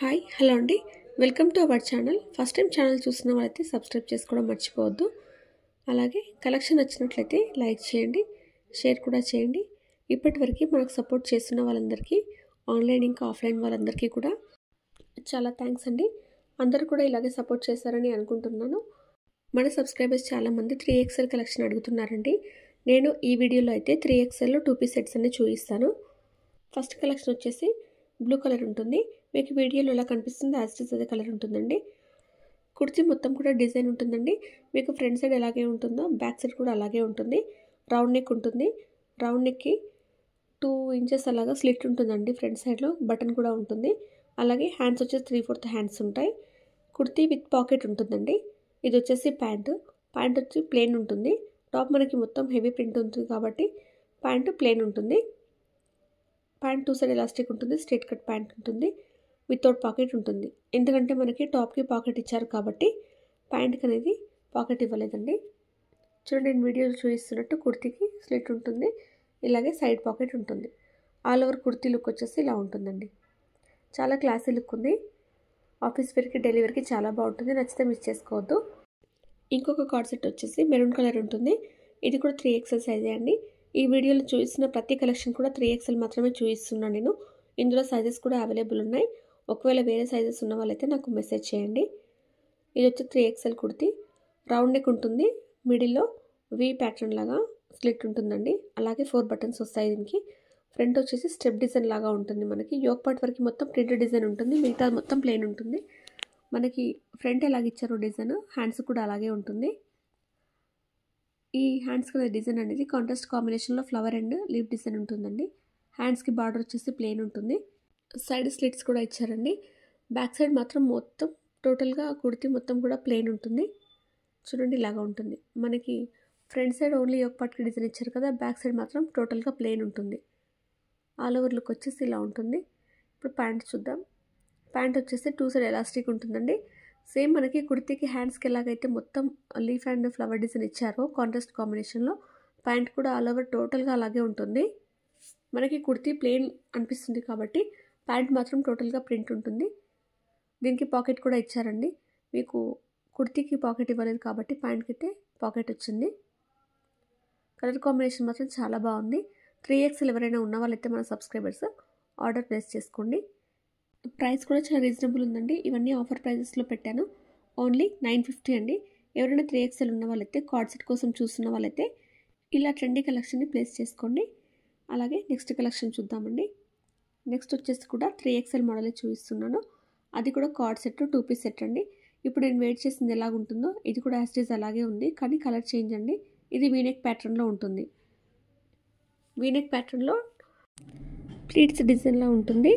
Hi hello అండి, welcome to our channel. First time channel చూసిన వాళ్ళైతే సబ్స్క్రైబ్ చేసుకోవడం మర్చిపోవద్దు. అలాగే కలెక్షన్ నచ్చినట్లయితే లైక్ చేయండి, షేర్ కూడా చేయండి. ఇప్పటివరకు మనకు సపోర్ట్ చేస్తున్న వాళ్ళందరికీ, ఆన్లైన్ ఇంకా ఆఫ్లైన్ వాళ్ళందరికీ కూడా చాలా థ్యాంక్స్ అండి. అందరూ కూడా ఇలాగే సపోర్ట్ చేస్తారని అనుకుంటున్నాను. మన సబ్స్క్రైబర్స్ చాలామంది 3XL కలెక్షన్ అడుగుతున్నారండి. నేను ఈ వీడియోలో అయితే 3XL 2 పీస్ సెట్స్ అన్ని చూపిస్తాను. ఫస్ట్ కలెక్షన్ వచ్చేసి బ్లూ కలర్ ఉంటుంది. మీకు వీడియోలో ఎలా కనిపిస్తుంది యాజ్ ఇట్ ఈస్ అదే కలర్ ఉంటుందండి. కుర్తీ మొత్తం కూడా డిజైన్ ఉంటుందండి. మీకు ఫ్రంట్ సైడ్ ఎలాగే ఉంటుందో బ్యాక్ సైడ్ కూడా అలాగే ఉంటుంది. రౌండ్ నెక్ ఉంటుంది. రౌండ్ నెక్కి 2 ఇంచెస్ అలాగా స్లిట్ ఉంటుందండి. ఫ్రంట్ సైడ్లో బటన్ కూడా ఉంటుంది. అలాగే హ్యాండ్స్ వచ్చేసి 3/4 హ్యాండ్స్ ఉంటాయి. కుర్తీ విత్ పాకెట్ ఉంటుందండి. ఇది వచ్చేసి ప్యాంట్ వచ్చి ప్లెయిన్ ఉంటుంది. టాప్ మనకి మొత్తం హెవీ ప్రింట్ ఉంటుంది కాబట్టి ప్యాంటు ప్లెయిన్ ఉంటుంది. ప్యాంట్ 2 సైడ్ ఎలాస్టిక్ ఉంటుంది. స్ట్రైట్ కట్ ప్యాంట్ ఉంటుంది. వితౌట్ పాకెట్ ఉంటుంది. ఎందుకంటే మనకి టాప్కి పాకెట్ ఇచ్చారు కాబట్టి ప్యాంట్కి అనేది పాకెట్ ఇవ్వలేదండి. చూడండి, నేను వీడియోలో చూపిస్తున్నట్టు కుర్తీకి స్లిట్ ఉంటుంది. ఇలాగే సైడ్ పాకెట్ ఉంటుంది. ఆల్ ఓవర్ కుర్తీ లుక్ వచ్చేసి ఇలా ఉంటుందండి. చాలా క్లాసీ లుక్ ఉంది. ఆఫీస్ వేర్కి డైలీ వేర్కి చాలా బాగుంటుంది. నచ్చితే మిస్ చేసుకోవద్దు. ఇంకొక కార్డ్ సెట్ వచ్చేసి మెరూన్ కలర్ ఉంటుంది. ఇది కూడా 3XL సైజే అండి. ఈ వీడియోలో చూసిన ప్రతి కలెక్షన్ కూడా 3XL మాత్రమే చూపిస్తున్నాను నేను. ఇందులో సైజెస్ కూడా అవైలబుల్ ఉన్నాయి. ఒకవేళ వేరే సైజెస్ ఉన్న వాళ్ళైతే నాకు మెసేజ్ చేయండి. ఇది వచ్చి 3XL కుర్తీ. రౌండ్ నెక్ ఉంటుంది. మిడిల్లో వి ప్యాటర్న్ లాగా స్లిట్ ఉంటుందండి. అలాగే 4 బటన్స్ వస్తాయి దీనికి. ఫ్రంట్ వచ్చేసి స్టెప్ డిజైన్ లాగా ఉంటుంది. మనకి యోక్ పార్ట్ వరకు మొత్తం ప్రింటెడ్ డిజైన్ ఉంటుంది. మిగతా మొత్తం ప్లెయిన్ ఉంటుంది. మనకి ఫ్రంట్ ఎలాగ ఇచ్చారో డిజైన్ హ్యాండ్స్ కూడా అలాగే ఉంటుంది. ఈ హ్యాండ్స్కి అనేది డిజైన్ అనేది కాంట్రాస్ట్ కాంబినేషన్లో ఫ్లవర్ అండ్ లీఫ్ డిజైన్ ఉంటుందండి. హ్యాండ్స్కి బార్డర్ వచ్చేసి ప్లెయిన్ ఉంటుంది. సైడ్ స్లిట్స్ కూడా ఇచ్చారండి. బ్యాక్ సైడ్ మాత్రం మొత్తం టోటల్గా కుర్తీ మొత్తం కూడా ప్లెయిన్ ఉంటుంది. చూడండి, ఇలాగా ఉంటుంది. మనకి ఫ్రంట్ సైడ్ ఓన్లీ యోక్ పార్ట్కి డిజైన్ ఇచ్చారు కదా, బ్యాక్ సైడ్ మాత్రం టోటల్గా ప్లెయిన్ ఉంటుంది. ఆల్ ఓవర్ లుక్ వచ్చేసి ఇలా ఉంటుంది. ఇప్పుడు ప్యాంట్ చూద్దాం. ప్యాంట్ వచ్చేసి 2 సైడ్ ఎలాస్టిక్ ఉంటుందండి. సేమ్ మనకి కుర్తీకి హ్యాండ్స్కి ఎలాగైతే మొత్తం లీఫ్ అండ్ ఫ్లవర్ డిజైన్ ఇచ్చారో కాంట్రాస్ట్ కాంబినేషన్లో, ప్యాంట్ కూడా ఆల్ ఓవర్ టోటల్గా అలాగే ఉంటుంది. మనకి కుర్తీ ప్లెయిన్ అనిపిస్తుంది కాబట్టి ప్యాంట్ మాత్రం టోటల్గా ప్రింట్ ఉంటుంది. దీనికి పాకెట్ కూడా ఇచ్చారండి. మీకు కుర్తీకి పాకెట్ ఇవ్వలేదు కాబట్టి ప్యాంట్కి అయితే పాకెట్ వచ్చింది. కలర్ కాంబినేషన్ మాత్రం చాలా బాగుంది. 3XL ఎవరైనా ఉన్న వాళ్ళైతే మన సబ్స్క్రైబర్స్ ఆర్డర్ ప్లేస్ చేసుకోండి. ప్రైస్ కూడా చాలా రీజనబుల్ ఉందండి. ఇవన్నీ ఆఫర్ ప్రైజెస్లో పెట్టాను. ఓన్లీ 950 అండి. ఎవరైనా 3XL ఉన్న వాళ్ళైతే కార్డ్ సెట్ కోసం చూస్తున్న వాళ్ళైతే ఇలా ట్రెండీ కలెక్షన్ని ప్లేస్ చేసుకోండి. అలాగే నెక్స్ట్ కలెక్షన్ చూద్దామండి. నెక్స్ట్ వచ్చేసి కూడా 3XL మోడలే చూపిస్తున్నాను. అది కూడా కార్డ్ సెట్ 2 పీస్ సెట్ అండి. ఇప్పుడు నేను వెయిట్ చేసింది ఎలాగుంటుందో ఇది కూడా యాజ్ ఇట్ ఈజ్ అలాగే ఉంది, కానీ కలర్ చేంజ్ అండి. ఇది వీనెక్ ప్యాటర్న్లో ఉంటుంది. వీనెక్ ప్యాటర్న్లో ప్లీట్స్ డిజైన్లో ఉంటుంది.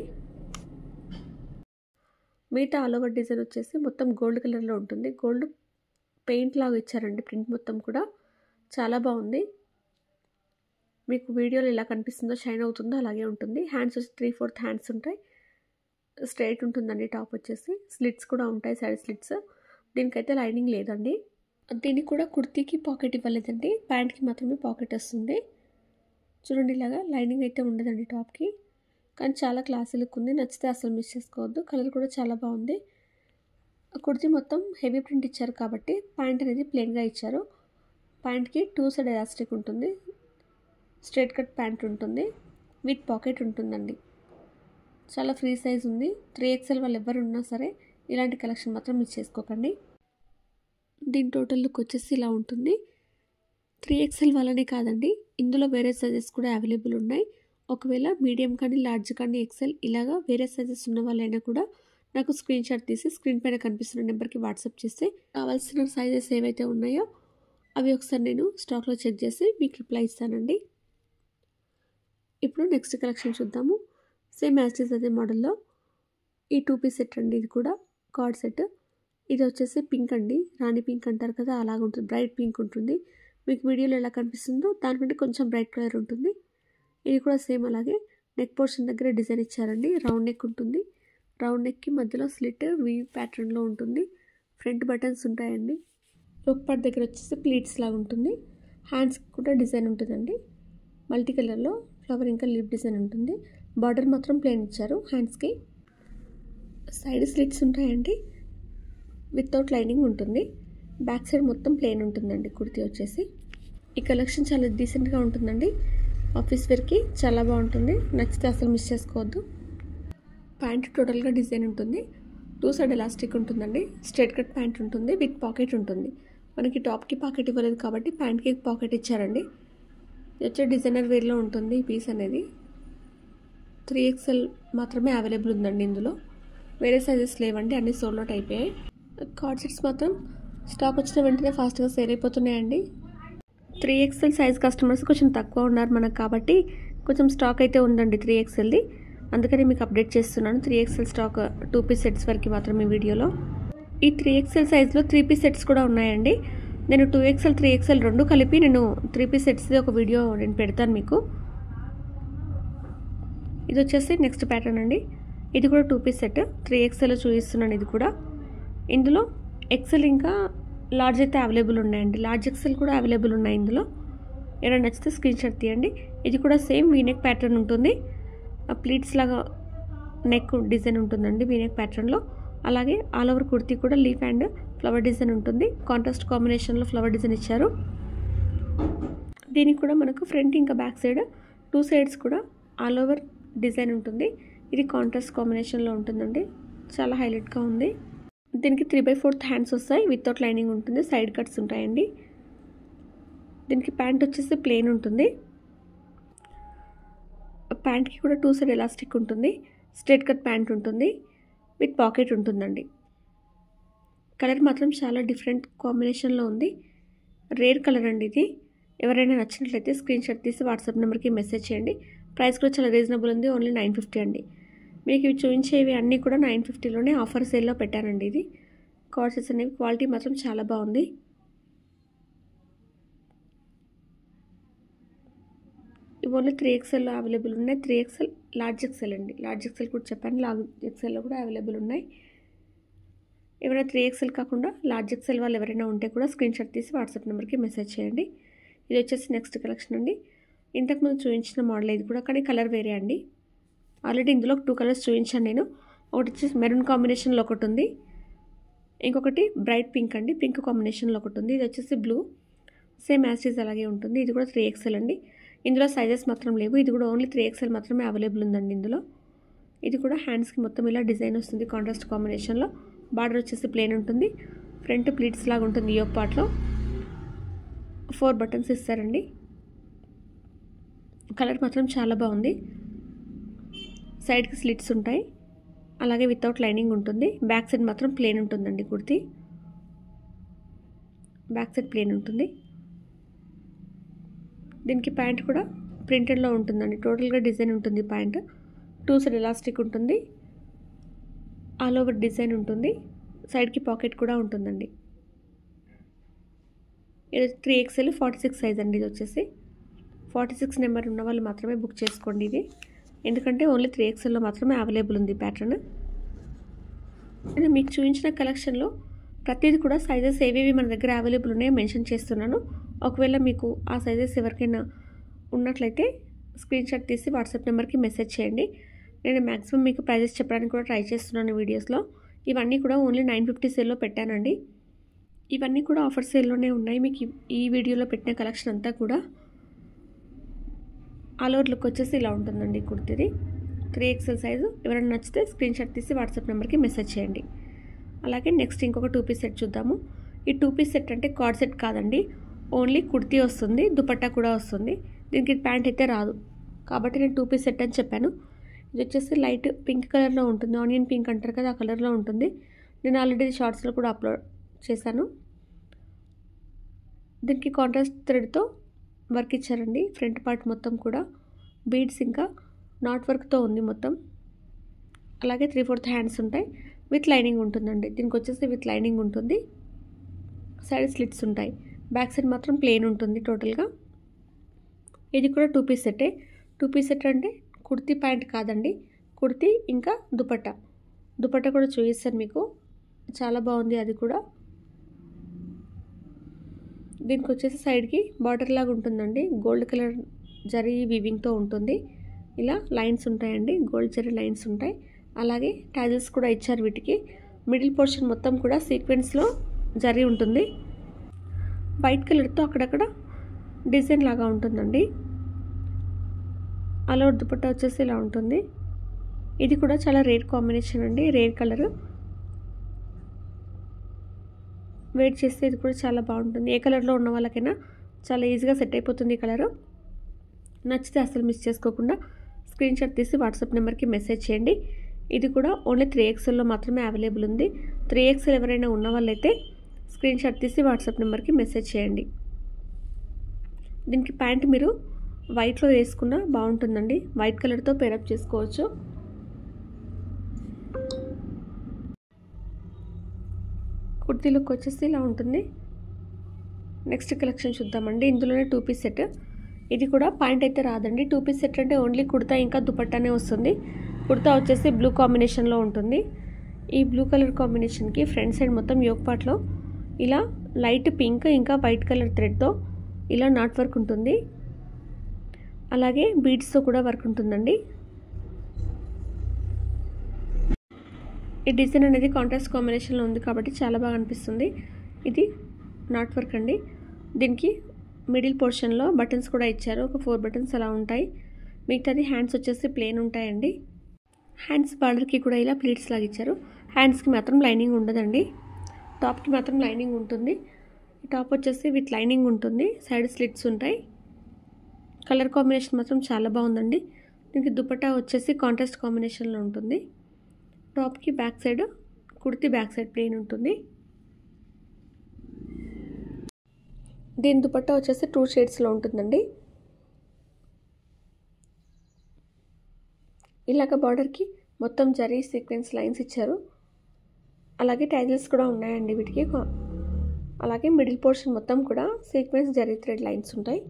మిగతా ఆల్ ఓవర్ డిజైన్ వచ్చేసి మొత్తం గోల్డ్ కలర్లో ఉంటుంది. గోల్డ్ పెయింట్ లాగా ఇచ్చారండి. ప్రింట్ మొత్తం కూడా చాలా బాగుంది. మీకు వీడియోలో ఎలా కనిపిస్తుందో షైన్ అవుతుందో అలాగే ఉంటుంది. హ్యాండ్స్ వచ్చి 3/4 హ్యాండ్స్ ఉంటాయి. స్ట్రైట్ ఉంటుందండి. టాప్ వచ్చేసి స్లిట్స్ కూడా ఉంటాయి, సైడ్ స్లిట్స్. దీనికైతే లైనింగ్ లేదండి. దీనికి కూడా కుర్తీకి పాకెట్ ఇవ్వలేదండి. ప్యాంట్కి మాత్రమే పాకెట్ వస్తుంది. చూడండి, ఇలాగా లైనింగ్ అయితే ఉండదండి టాప్కి, కానీ చాలా క్లాసీ లుక్ ఉంది. నచ్చితే అసలు మిస్ చేసుకోవద్దు. కలర్ కూడా చాలా బాగుంది. కుర్తీ మొత్తం హెవీ ప్రింట్ ఇచ్చారు కాబట్టి ప్యాంట్ అనేది ప్లెయిన్గా ఇచ్చారు. ప్యాంట్కి 2 సైడ్ ఎలాస్టిక్ ఉంటుంది. స్ట్రైట్ కట్ ప్యాంట్ ఉంటుంది. విత్ పాకెట్ ఉంటుందండి. చాలా ఫ్రీ సైజ్ ఉంది. 3XL వాళ్ళు ఎవరు ఉన్నా సరే ఇలాంటి కలెక్షన్ మాత్రం మిస్ చేసుకోకండి. దీని టోటల్ లుక్ వచ్చేసి ఇలా ఉంటుంది. 3XL వాళ్ళనే కాదండి, ఇందులో వేరే సైజెస్ కూడా అవైలబుల్ ఉన్నాయి. ఒకవేళ మీడియం కానీ లార్జ్ కానీ XL ఇలాగా వేరే సైజెస్ ఉన్న వాళ్ళైనా కూడా నాకు స్క్రీన్ షాట్ తీసి స్క్రీన్ పైన కనిపిస్తున్న నెంబర్కి వాట్సాప్ చేస్తే కావాల్సిన సైజెస్ ఏవైతే ఉన్నాయో అవి ఒకసారి నేను స్టాక్లో చెక్ చేసి మీకు రిప్లై ఇస్తానండి. ఇప్పుడు నెక్స్ట్ కలెక్షన్ చూద్దాము. సేమ్ యాజ్ ఇట్ ఈజ్ అదే మోడల్లో ఈ 2 పీస్ సెట్ అండి. ఇది కూడా కార్డ్ సెట్. ఇది వచ్చేసి పింక్ అండి. రాణి పింక్ అంటారు కదా, అలాగ ఉంటుంది. బ్రైట్ పింక్ ఉంటుంది. మీకు వీడియోలో ఎలా కనిపిస్తుందో దానికంటే కొంచెం బ్రైట్ కలర్ ఉంటుంది. ఇది కూడా సేమ్ అలాగే నెక్ పోర్షన్ దగ్గర డిజైన్ ఇచ్చారండి. రౌండ్ నెక్ ఉంటుంది. రౌండ్ నెక్కి మధ్యలో స్లిట్ వి ప్యాటర్న్లో ఉంటుంది. ఫ్రంట్ బటన్స్ ఉంటాయండి. యోక్ పార్ట్ దగ్గర వచ్చేసి ప్లీట్స్ లాగా ఉంటుంది. హ్యాండ్స్కి కూడా డిజైన్ ఉంటుందండి. మల్టీ కలర్లో ఫ్లవర్ ఇంకా లీఫ్ డిజైన్ ఉంటుంది. బార్డర్ మాత్రం ప్లెయిన్ ఇచ్చారు హ్యాండ్స్కి. సైడ్ స్లిట్స్ ఉంటాయండి, వితౌట్ లైనింగ్ ఉంటుంది. బ్యాక్ సైడ్ మొత్తం ప్లెయిన్ ఉంటుందండి కుర్తీ వచ్చేసి. ఈ కలెక్షన్ చాలా డీసెంట్గా ఉంటుందండి, ఆఫీస్ వేర్కి చాలా బాగుంటుంది. నచ్చితే అసలు మిస్ చేసుకోవద్దు. ప్యాంట్ టోటల్గా డిజైన్ ఉంటుంది, 2 సైడ్ ఎలాస్టిక్ ఉంటుందండి. స్ట్రైట్ కట్ ప్యాంట్ ఉంటుంది, విత్ పాకెట్ ఉంటుంది. మనకి టాప్కి పాకెట్ ఇవ్వలేదు కాబట్టి ప్యాంట్కి పాకెట్ ఇచ్చారండి. ఇది వచ్చే డిజైనర్ వేర్లో ఉంటుంది. ఈ పీస్ అనేది 3XL మాత్రమే అవైలబుల్ ఉందండి. ఇందులో వేరే సైజెస్ లేవండి, అన్ని సోల్డ్ అవుట్ అయిపోయాయి. కార్డ్ సెట్స్ మాత్రం స్టాక్ వచ్చిన వెంటనే ఫాస్ట్గా సేల్ అయిపోతున్నాయండి. 3XL సైజ్ కస్టమర్స్ కొంచెం తక్కువ ఉన్నారు మనకు, కాబట్టి కొంచెం స్టాక్ అయితే ఉందండి 3XLది. అందుకని మీకు అప్డేట్ చేస్తున్నాను. 3XL స్టాక్ 2 పీస్ సెట్స్ వరకు మాత్రమే వీడియోలో. ఈ 3XL సైజ్లో 3 పీస్ సెట్స్ కూడా ఉన్నాయండి. నేను 2XL 3XL రెండు కలిపి నేను 3 పీస్ సెట్స్ది ఒక వీడియో నేను పెడతాను మీకు. ఇది వచ్చేసి నెక్స్ట్ ప్యాటర్న్ అండి. ఇది కూడా 2 పీస్ సెట్, 3XL చూపిస్తున్నాను. ఇది కూడా ఇందులో XL ఇంకా లార్జ్ అయితే అవైలబుల్ ఉన్నాయండి. లార్జ్ XL కూడా అవైలబుల్ ఉన్నాయి ఇందులో. ఏమైనా నచ్చితే స్క్రీన్ షాట్ తీయండి. ఇది కూడా సేమ్ వీనెక్ ప్యాటర్న్ ఉంటుంది, ప్లీట్స్ లాగా నెక్ డిజైన్ ఉంటుందండి వీనెక్ ప్యాటర్న్లో. అలాగే ఆల్ ఓవర్ కుర్తీ కూడా లీఫ్ అండ్ ఫ్లవర్ డిజైన్ ఉంటుంది. కాంట్రాస్ట్ కాంబినేషన్లో ఫ్లవర్ డిజైన్ ఇచ్చారు. దీనికి కూడా మనకు ఫ్రంట్ ఇంకా బ్యాక్ సైడ్ 2 సైడ్స్ కూడా ఆల్ ఓవర్ డిజైన్ ఉంటుంది. ఇది కాంట్రాస్ట్ కాంబినేషన్లో ఉంటుందండి, చాలా హైలైట్గా ఉంది. దీనికి 3/4 హ్యాండ్స్ వస్తాయి, వితౌట్ లైనింగ్ ఉంటుంది. సైడ్ కట్స్ ఉంటాయండి. దీనికి ప్యాంట్ వచ్చేసి ప్లెయిన్ ఉంటుంది. ప్యాంట్కి కూడా 2 సైడ్ ఎలాస్టిక్ ఉంటుంది. స్ట్రైట్ కట్ ప్యాంట్ ఉంటుంది, విత్ పాకెట్ ఉంటుందండి. కలర్ మాత్రం చాలా డిఫరెంట్ కాంబినేషన్లో ఉంది, రేర్ కలర్ అండి ఇది. ఎవరైనా నచ్చినట్లయితే స్క్రీన్ షాట్ తీసి వాట్సాప్ నెంబర్కి మెసేజ్ చేయండి. ప్రైస్ కూడా చాలా రీజనబుల్ ఉంది, ఓన్లీ 950 అండి. మీకు ఇవి చూపించేవి అన్నీ కూడా 950లోనే ఆఫర్ సేల్లో పెట్టానండి. ఇది కార్డ్ సెట్స్ అనేవి క్వాలిటీ మాత్రం చాలా బాగుంది. ఇవి ఓన్లీ 3XLలో అవైలబుల్ ఉన్నాయి. 3XL లార్జ్ XL అండి, లార్జ్ XL కూడా చెప్పాను, లార్జ్ XLలో కూడా అవైలబుల్ ఉన్నాయి. ఎవరైనా 3XL కాకుండా లార్జ్ XL వాళ్ళు ఎవరైనా ఉంటే కూడా స్క్రీన్ షాట్ తీసి వాట్సాప్ నెంబర్కి మెసేజ్ చేయండి. ఇది వచ్చేసి నెక్స్ట్ కలెక్షన్ అండి. ఇంతకుముందు చూపించిన మోడల్ ఇది కూడా, కానీ కలర్ వేరే అండి. ఆల్రెడీ ఇందులో 2 కలర్స్ చూపించాను నేను. ఒకటి వచ్చేసి మెరూన్ కాంబినేషన్లో ఒకటి ఉంది, ఇంకొకటి బ్రైట్ పింక్ అండి, పింక్ కాంబినేషన్లో ఒకటి ఉంది. ఇది వచ్చేసి blue, same as it is అలాగే ఉంటుంది. ఇది కూడా 3XL అండి. ఇందులో సైజెస్ మాత్రం లేవు, ఇది కూడా ఓన్లీ 3XL మాత్రమే అవైలబుల్ ఉందండి ఇందులో. ఇది కూడా హ్యాండ్స్కి మొత్తం ఇలా డిజైన్ వస్తుంది కాంట్రాస్ట్ కాంబినేషన్లో. బార్డర్ వచ్చేసి ప్లెయిన్ ఉంటుంది, ఫ్రంట్ ప్లీట్స్ లాగా ఉంటుంది. యోక్ పార్ట్లో 4 బటన్స్ ఇస్తారండి. కలర్ మాత్రం చాలా బాగుంది. సైడ్కి స్లిట్స్ ఉంటాయి, అలాగే వితౌట్ లైనింగ్ ఉంటుంది. బ్యాక్ సైడ్ మాత్రం ప్లెయిన్ ఉంటుందండి కుర్తీ, బ్యాక్ సైడ్ ప్లెయిన్ ఉంటుంది. దీనికి ప్యాంట్ కూడా ప్రింటెడ్లో ఉంటుందండి, టోటల్గా డిజైన్ ఉంటుంది. ప్యాంట్ 2 సైడ్ ఎలాస్టిక్ ఉంటుంది, ఆల్ ఓవర్ డిజైన్ ఉంటుంది. సైడ్కి పాకెట్ కూడా ఉంటుందండి. ఇది 3XL 46 సైజ్ అండి. ఇది వచ్చేసి 46 నెంబర్ ఉన్న వాళ్ళు మాత్రమే బుక్ చేసుకోండి ఇది, ఎందుకంటే ఓన్లీ 3XLలో మాత్రమే అవైలబుల్ ఉంది ప్యాటర్న్. నేను మీకు చూపించిన కలెక్షన్లో ప్రతిదీ కూడా సైజెస్ ఏవేవి మన దగ్గర అవైలబుల్ ఉన్నాయో మెన్షన్ చేస్తున్నాను. ఒకవేళ మీకు ఆ సైజెస్ ఎవరికైనా ఉన్నట్లయితే స్క్రీన్ షాట్ తీసి వాట్సాప్ నెంబర్కి మెసేజ్ చేయండి. నేను మ్యాక్సిమం మీకు ప్రైజెస్ చెప్పడానికి కూడా ట్రై చేస్తున్నాను వీడియోస్లో. ఇవన్నీ కూడా ఓన్లీ 950 సేల్లో పెట్టానండి. ఇవన్నీ కూడా ఆఫర్ సేల్లోనే ఉన్నాయి. మీకు ఈ వీడియోలో పెట్టిన కలెక్షన్ అంతా కూడా ఆల్ ఓవర్ లుక్ వచ్చేసి ఇలా ఉంటుందండి కుర్తీది. 3XL size. ఎవరైనా నచ్చితే స్క్రీన్ షాట్ తీసి వాట్సాప్ నెంబర్కి మెసేజ్ చేయండి. అలాగే నెక్స్ట్ ఇంకొక 2 పీస్ సెట్ చూద్దాము. ఈ 2 పీస్ సెట్ అంటే కార్డ్ సెట్ కాదండి, ఓన్లీ కుర్తీ వస్తుంది, దుపట్టా కూడా వస్తుంది. దీనికి ప్యాంట్ అయితే రాదు, కాబట్టి నేను 2 పీస్ సెట్ అని చెప్పాను. ఇది వచ్చేసి లైట్ పింక్ కలర్లో ఉంటుంది, ఆనియన్ పింక్ అంటారు కదా, ఆ కలర్లో ఉంటుంది. నేను ఆల్రెడీ షార్ట్స్లో కూడా అప్లోడ్ చేశాను. దీనికి కాంట్రాస్ట్ థ్రెడ్తో వర్క్ ఇచ్చారండి. ఫ్రంట్ పార్ట్ మొత్తం కూడా బీడ్స్ ఇంకా నాట్ వర్క్తో ఉంది మొత్తం. అలాగే 3/4 హ్యాండ్స్ ఉంటాయి, విత్ లైనింగ్ ఉంటుందండి. దీనికి వచ్చేసి విత్ లైనింగ్ ఉంటుంది. సైడ్ స్లిట్స్ ఉంటాయి, బ్యాక్ సైడ్ మాత్రం ప్లెయిన్ ఉంటుంది టోటల్గా. ఇది కూడా 2 పీస్ సెట్టే. 2 పీస్ సెట్ అంటే కుర్తీ ప్యాంట్ కాదండి, కుర్తీ ఇంకా దుపట్టా. దుపట్టా కూడా చూపిస్తాను మీకు, చాలా బాగుంది అది కూడా. దీనికి వచ్చేసి సైడ్కి బార్డర్ లాగా ఉంటుందండి, గోల్డ్ కలర్ జరీ వీవింగ్తో ఉంటుంది. ఇలా లైన్స్ ఉంటాయండి, గోల్డ్ జరీ లైన్స్ ఉంటాయి. అలాగే టాజిల్స్ కూడా ఇచ్చారు వీటికి. మిడిల్ పోర్షన్ మొత్తం కూడా సీక్వెన్స్లో జరి ఉంటుంది. వైట్ కలర్తో అక్కడక్కడ డిజైన్ లాగా ఉంటుందండి. అలా దుపట్టా వచ్చేసి ఇలా ఉంటుంది. ఇది కూడా చాలా రేర్ కాంబినేషన్ అండి, రేర్ కలర్. వెయిట్ చేస్తే ఇది కూడా చాలా బాగుంటుంది. ఏ కలర్లో ఉన్న వాళ్ళకైనా చాలా ఈజీగా సెట్ అయిపోతుంది ఈ కలరు. నచ్చితే అసలు మిస్ చేసుకోకుండా స్క్రీన్ షాట్ తీసి వాట్సాప్ నెంబర్కి మెసేజ్ చేయండి. ఇది కూడా ఓన్లీ 3XLలో మాత్రమే అవైలబుల్ ఉంది. 3XL ఎవరైనా ఉన్న వాళ్ళైతే స్క్రీన్ షాట్ తీసి వాట్సాప్ నెంబర్కి మెసేజ్ చేయండి. దీనికి ప్యాంట్ మీరు వైట్లో వేసుకున్నా బాగుంటుందండి. వైట్ కలర్తో పేరప్ చేసుకోవచ్చు. కుర్తీ లుక్ వచ్చేసి ఇలా ఉంటుంది. నెక్స్ట్ కలెక్షన్ చూద్దామండి. ఇందులోనే 2 పీస్ సెట్. ఇది కూడా ప్యాంట్ అయితే రాదండి. 2 పీస్ సెట్ అంటే ఓన్లీ కుర్తా ఇంకా దుపట్టానే వస్తుంది. కుర్తా వచ్చేసి బ్లూ కాంబినేషన్లో ఉంటుంది. ఈ బ్లూ కలర్ కాంబినేషన్కి ఫ్రంట్ సైడ్ మొత్తం యోక్ పార్ట్లో ఇలా లైట్ పింక్ ఇంకా వైట్ కలర్ థ్రెడ్తో ఇలా నాట్ వర్క్ ఉంటుంది. అలాగే బీడ్స్తో కూడా వర్క్ ఉంటుందండి. ఈ డిజైన్ అనేది కాంట్రాస్ట్ కాంబినేషన్లో ఉంది కాబట్టి చాలా బాగా అనిపిస్తుంది. ఇది నాట్ వర్క్ అండి. దీనికి మిడిల్ పోర్షన్లో బటన్స్ కూడా ఇచ్చారు. ఒక 4 బటన్స్ అలా ఉంటాయి. మిగతాది హ్యాండ్స్ వచ్చేసి ప్లెయిన్ ఉంటాయండి. హ్యాండ్స్ బార్డర్కి కూడా ఇలా ప్లీట్స్ లాగా ఇచ్చారు. హ్యాండ్స్కి మాత్రం లైనింగ్ ఉండదండి. టాప్కి మాత్రం లైనింగ్ ఉంటుంది. ఈ టాప్ వచ్చేసి విత్ లైనింగ్ ఉంటుంది. సైడ్ స్లిట్స్ ఉంటాయి. కలర్ కాంబినేషన్ మాత్రం చాలా బాగుందండి. దీనికి దుపట్టా వచ్చేసి కాంట్రాస్ట్ కాంబినేషన్లో ఉంటుంది. టాప్కి back side kurti back side plain ఉంటుంది. దీని దుపట్టా వచ్చేసి 2 షేడ్స్లో ఉంటుందండి. ఇలాగ బార్డర్కి మొత్తం జరీ సీక్వెన్స్ లైన్స్ ఇచ్చారు. అలాగే టైజిల్స్ కూడా ఉన్నాయండి వీటికి. అలాగే మిడిల్ పోర్షన్ మొత్తం కూడా సీక్వెన్స్ జరీ థ్రెడ్ లైన్స్ ఉంటాయి.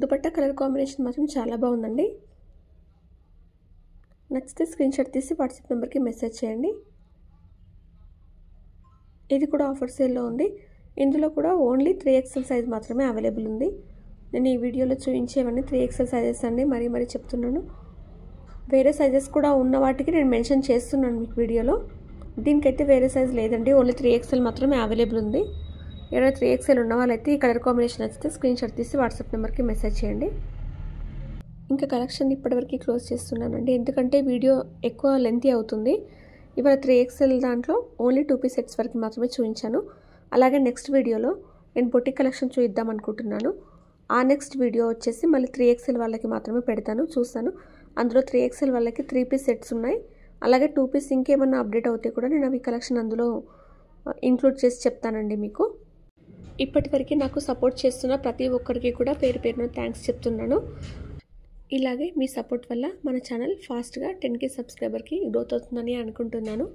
దుపట్టా కలర్ కాంబినేషన్ మాత్రం చాలా బాగుందండి. నచ్చితే స్క్రీన్ షాట్ తీసి వాట్సాప్ నెంబర్కి మెసేజ్ చేయండి. ఇది కూడా ఆఫర్ సేల్లో ఉంది. ఇందులో కూడా ఓన్లీ 3XL సైజ్ మాత్రమే అవైలబుల్ ఉంది. నేను ఈ వీడియోలో చూపించేవన్నీ 3XL సైజెస్ అండి. మరీ చెప్తున్నాను. వేరే సైజెస్ కూడా ఉన్న వాటికి నేను మెన్షన్ చేస్తున్నాను మీకు వీడియోలో. దీనికైతే వేరే సైజ్ లేదండి. ఓన్లీ 3XL మాత్రమే అవైలబుల్ ఉంది. ఎవరైనా 3XL ఉన్న వాళ్ళైతే ఈ కలర్ కాంబినేషన్ నచ్చితే స్క్రీన్ షాట్ తీసి వాట్సాప్ నెంబర్కి మెసేజ్ చేయండి. ఇంకా కలెక్షన్ ఇప్పటివరకు క్లోజ్ చేస్తున్నానండి, ఎందుకంటే వీడియో ఎక్కువ లెంతీ అవుతుంది. ఇవాళ 3XL దాంట్లో ఓన్లీ 2 పీస్ సెట్స్ వరకు మాత్రమే చూపించాను. అలాగే నెక్స్ట్ వీడియోలో నేను బొటిక్ కలెక్షన్ చూద్దాం అనుకుంటున్నాను. ఆ నెక్స్ట్ వీడియో వచ్చేసి మళ్ళీ 3XL వాళ్ళకి మాత్రమే పెడతాను, చూస్తాను. అందులో 3XL వాళ్ళకి 3 పీస్ సెట్స్ ఉన్నాయి. అలాగే 2 పీస్ ఇంకేమన్నా అప్డేట్ అవుతే కూడా నేను అవి కలెక్షన్ అందులో ఇంక్లూడ్ చేసి చెప్తానండి మీకు. ఇప్పటివరకు నాకు సపోర్ట్ చేస్తున్న ప్రతి ఒక్కరికి కూడా పేరు పేరున థ్యాంక్స్ చెప్తున్నాను. ఇలాగే మీ సపోర్ట్ వల్ల మన ఛానల్ ఫాస్ట్గా 10K సబ్స్క్రైబర్కి గ్రోత్ అవుతుందని అనుకుంటున్నాను.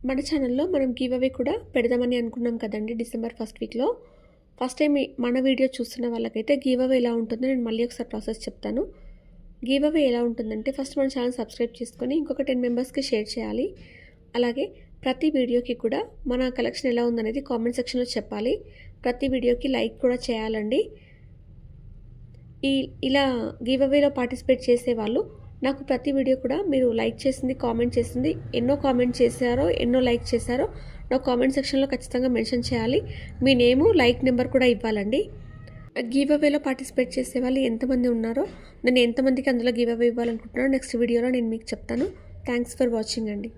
మన ఛానల్లో మనం గివ్ అవే కూడా పెడదామని అనుకున్నాం కదండి డిసెంబర్ 1st వీక్లో. ఫస్ట్ టైం మన వీడియో చూస్తున్న వాళ్ళకైతే గివ్ అవే ఎలా ఉంటుందో నేను మళ్ళీ ఒకసారి ప్రాసెస్ చెప్తాను. గివ్ అవే ఎలా ఉంటుందంటే ఫస్ట్ మన ఛానల్ సబ్స్క్రైబ్ చేసుకొని ఇంకొక 10 మెంబర్స్కి షేర్ చేయాలి. అలాగే ప్రతి వీడియోకి కూడా మన కలెక్షన్ ఎలా ఉందనేది కామెంట్ సెక్షన్లో చెప్పాలి. ప్రతి వీడియోకి లైక్ కూడా చేయాలండి. ఇలా గివ్ అవేలో పార్టిసిపేట్ చేసేవాళ్ళు నాకు ప్రతి వీడియో కూడా మీరు లైక్ చేసింది, కామెంట్ చేసింది, ఎన్నో కామెంట్ చేశారో, ఎన్నో లైక్ చేశారో నా కామెంట్ సెక్షన్లో ఖచ్చితంగా మెన్షన్ చేయాలి. మీ నేము, లైక్ నెంబర్ కూడా ఇవ్వాలండి. గివ్ అవేలో పార్టిసిపేట్ చేసే వాళ్ళు ఎంతమంది ఉన్నారో, నేను ఎంతమందికి అందులో గివ్ అవే ఇవ్వాలనుకుంటున్నానో నెక్స్ట్ వీడియోలో నేను మీకు చెప్తాను. థ్యాంక్స్ ఫర్ వాచింగ్ అండి.